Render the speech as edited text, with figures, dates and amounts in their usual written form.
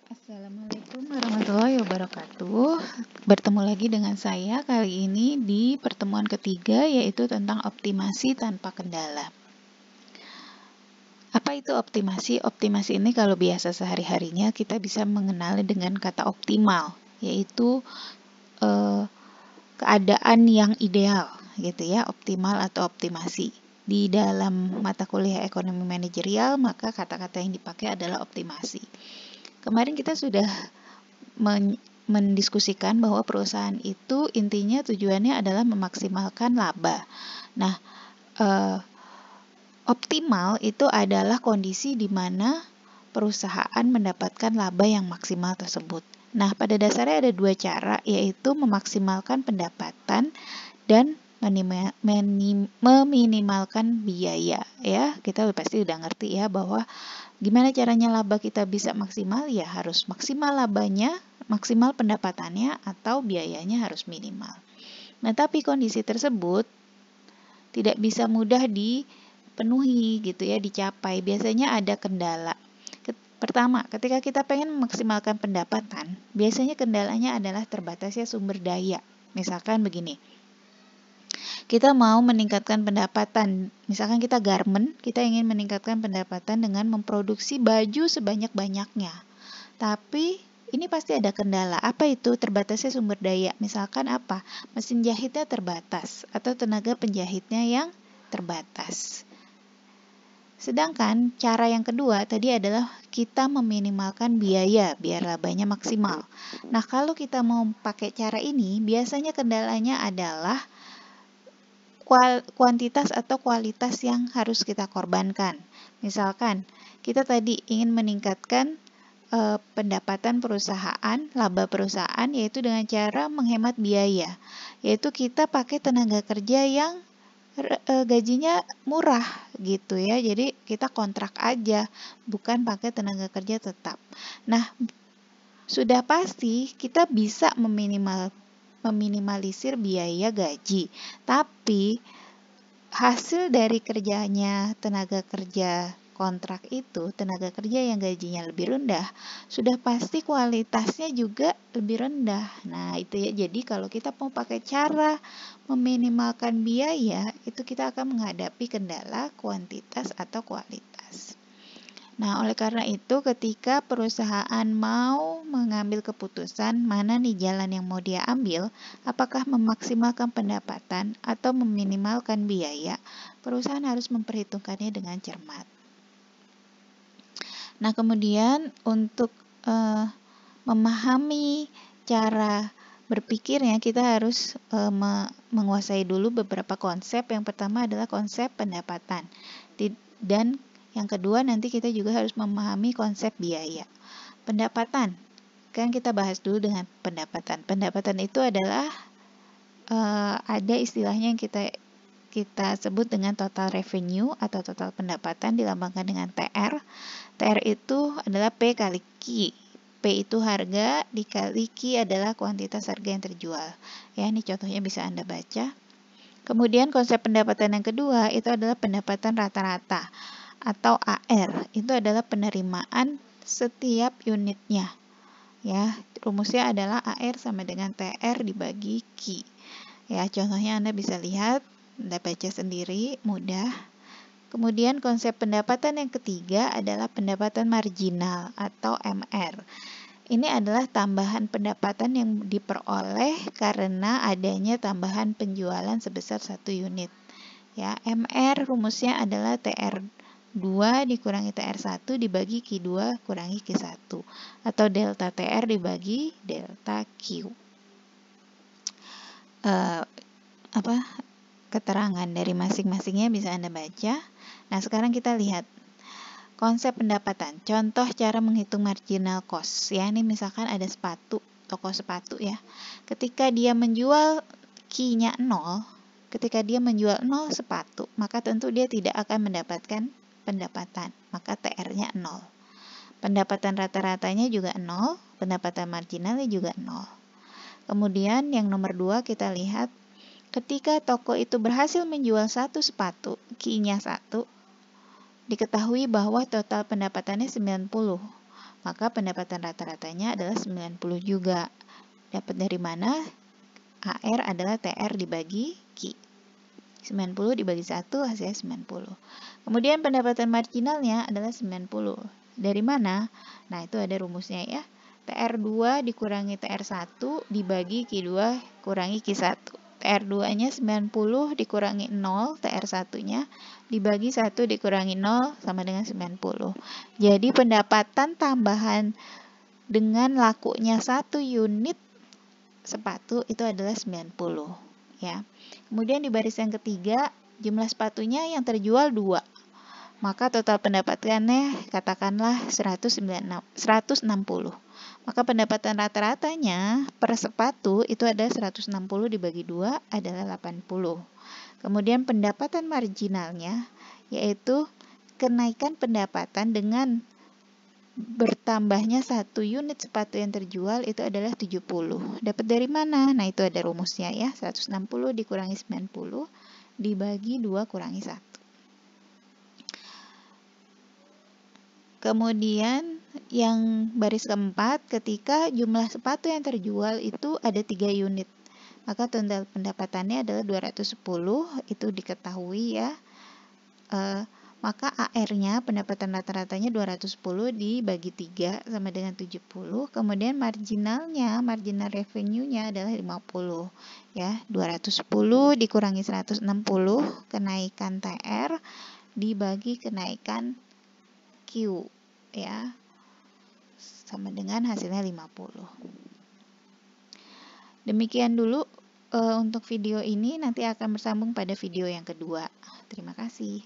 Assalamualaikum warahmatullahi wabarakatuh. Bertemu lagi dengan saya kali ini di pertemuan ketiga, yaitu tentang optimasi tanpa kendala. Apa itu optimasi? Optimasi ini kalau biasa sehari-harinya kita bisa mengenali dengan kata optimal, yaitu keadaan yang ideal gitu ya, optimal atau optimasi. Di dalam mata kuliah ekonomi manajerial, maka kata-kata yang dipakai adalah optimasi. Kemarin kita sudah mendiskusikan bahwa perusahaan itu intinya tujuannya adalah memaksimalkan laba. Nah, optimal itu adalah kondisi di mana perusahaan mendapatkan laba yang maksimal tersebut. Nah, pada dasarnya ada dua cara, yaitu memaksimalkan pendapatan dan meminimalkan biaya. Ya, kita pasti udah ngerti ya bahwa gimana caranya laba kita bisa maksimal, ya harus maksimal labanya, maksimal pendapatannya, atau biayanya harus minimal. Nah, tapi kondisi tersebut tidak bisa mudah dipenuhi gitu ya, dicapai. Biasanya ada kendala. Pertama, ketika kita pengen memaksimalkan pendapatan, biasanya kendalanya adalah terbatasnya sumber daya. Misalkan begini, kita mau meningkatkan pendapatan, misalkan kita garment, kita ingin meningkatkan pendapatan dengan memproduksi baju sebanyak-banyaknya. Tapi ini pasti ada kendala. Apa itu? Terbatasnya sumber daya. Misalkan apa? Mesin jahitnya terbatas atau tenaga penjahitnya yang terbatas. Sedangkan cara yang kedua tadi adalah kita meminimalkan biaya biar labanya maksimal. Nah, kalau kita mau pakai cara ini, biasanya kendalanya adalah kuantitas atau kualitas yang harus kita korbankan. Misalkan, kita tadi ingin meningkatkan pendapatan perusahaan, laba perusahaan, yaitu dengan cara menghemat biaya, yaitu kita pakai tenaga kerja yang gajinya murah gitu ya. Jadi kita kontrak aja, bukan pakai tenaga kerja tetap. Nah, sudah pasti kita bisa meminimalisir biaya gaji. Tapi hasil dari kerjanya tenaga kerja kontrak itu, tenaga kerja yang gajinya lebih rendah, sudah pasti kualitasnya juga lebih rendah. Nah, itu ya. Jadi kalau kita mau pakai cara meminimalkan biaya, itu kita akan menghadapi kendala kuantitas atau kualitas. Nah, oleh karena itu ketika perusahaan mau mengambil keputusan mana nih jalan yang mau dia ambil, apakah memaksimalkan pendapatan atau meminimalkan biaya, perusahaan harus memperhitungkannya dengan cermat. Nah, kemudian untuk memahami cara berpikirnya, kita harus menguasai dulu beberapa konsep. Yang pertama adalah konsep pendapatan. Dan yang kedua nanti kita juga harus memahami konsep biaya. Pendapatan, kan kita bahas dulu dengan pendapatan. Pendapatan itu adalah ada istilahnya yang kita sebut dengan total revenue atau total pendapatan, dilambangkan dengan TR. TR itu adalah P kali Q. P itu harga, dikali Q adalah kuantitas harga yang terjual. Ya, ini contohnya bisa Anda baca. Kemudian konsep pendapatan yang kedua itu adalah pendapatan rata-rata atau AR. Itu adalah penerimaan setiap unitnya. Ya, rumusnya adalah AR sama dengan TR dibagi Q. Ya, contohnya Anda bisa lihat, Anda baca sendiri, mudah. Kemudian konsep pendapatan yang ketiga adalah pendapatan marginal atau MR. Ini adalah tambahan pendapatan yang diperoleh karena adanya tambahan penjualan sebesar 1 unit. Ya, MR rumusnya adalah TR2 dikurangi TR1 dibagi Q2 kurangi Q1 atau delta TR dibagi delta Q. Keterangan dari masing-masingnya bisa Anda baca. Nah, sekarang kita lihat konsep pendapatan. Contoh cara menghitung marginal cost. Ya, ini misalkan ada sepatu, toko sepatu ya. Ketika dia menjual Q-nya 0, ketika dia menjual 0 sepatu, maka tentu dia tidak akan mendapatkan pendapatan. Maka TR-nya 0. Pendapatan rata-ratanya juga 0, pendapatan marginalnya juga 0. Kemudian yang nomor 2 kita lihat, ketika toko itu berhasil menjual 1 sepatu, Q-nya 1, diketahui bahwa total pendapatannya 90. maka pendapatan rata-ratanya adalah 90 juga. Dapat dari mana? AR adalah TR dibagi Q. 90 dibagi 1 hasilnya 90. Kemudian pendapatan marginalnya adalah 90. Dari mana? Nah, itu ada rumusnya ya. TR2 dikurangi TR1 dibagi Q2 kurangi Q1. TR2-nya 90 dikurangi 0, TR1-nya dibagi 1 dikurangi 0 sama dengan 90. Jadi pendapatan tambahan dengan lakunya 1 unit sepatu itu adalah 90 ya. Kemudian di baris yang ketiga, jumlah sepatunya yang terjual 2. Maka total pendapatannya katakanlah 160. Maka pendapatan rata-ratanya per sepatu itu ada 160 dibagi 2 adalah 80. Kemudian pendapatan marginalnya yaitu kenaikan pendapatan dengan bertambahnya 1 unit sepatu yang terjual itu adalah 70. Dapat dari mana? Nah, itu ada rumusnya ya. 160 dikurangi 90 dibagi 2 kurangi 1. Kemudian yang baris keempat, ketika jumlah sepatu yang terjual itu ada 3 unit. Maka total pendapatannya adalah 210, itu diketahui ya. Maka AR-nya, pendapatan rata-ratanya 210 dibagi 3 sama dengan 70. Kemudian marginalnya, marginal revenue-nya adalah 50. Ya, 210 dikurangi 160, kenaikan TR dibagi kenaikan Q. Ya, sama dengan hasilnya 50. Demikian dulu untuk video ini, nanti akan bersambung pada video yang kedua. Terima kasih.